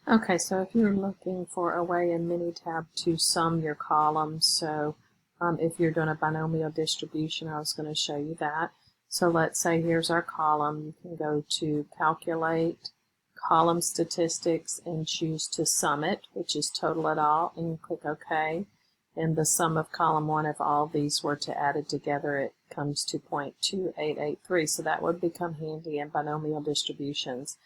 Okay, so if you're looking for a way in minitab to sum your columns, so if you're doing a binomial distribution, I was going to show you that. So let's say here's our column. You can go to Calculate, Column Statistics, and choose to sum it, which is total it all, and you click OK. And the sum of column 1, if all these were to added together, it comes to 0.2883. So that would become handy in binomial distributions.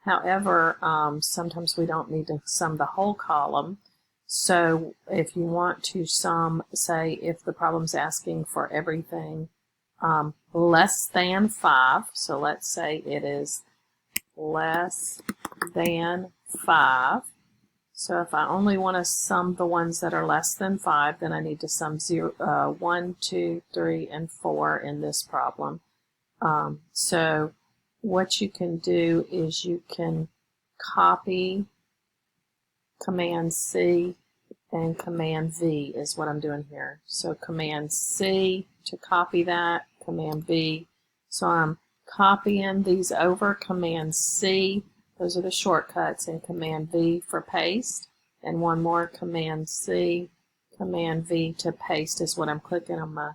However, sometimes we don't need to sum the whole column. So if you want to sum, say, if the problem's asking for everything less than 5, so let's say it is less than 5. So if I only want to sum the ones that are less than 5, then I need to sum 1, 2, 3, and 4 in this problem. So what you can do is you can copy Command C and Command V is what I'm doing here. So Command C to copy that, Command V. So I'm copying these over, Command C, those are the shortcuts, and Command V for paste. And one more, Command C, Command V to paste is what I'm clicking on my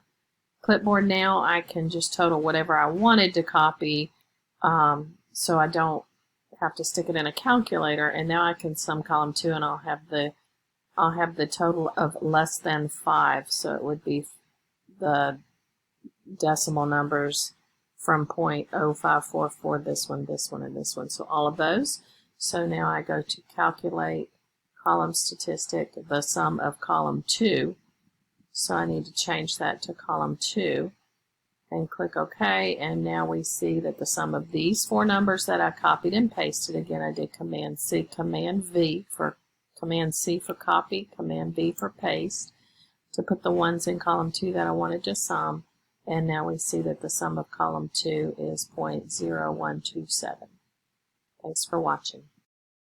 clipboard. Now I can just total whatever I wanted to copy, so I don't have to stick it in a calculator, and now I can sum column 2 and I'll have the total of less than 5, so it would be the decimal numbers from 0.0544, this one, and this one, so all of those. So now I go to Calculate, Column Statistic, the sum of column 2, so I need to change that to column 2. And click OK, and now we see that the sum of these 4 numbers that I copied and pasted, again I did Command C, Command V for Command C for copy, Command V for paste, to put the ones in column 2 that I wanted to sum, and now we see that the sum of column 2 is 0.0127. Thanks for watching.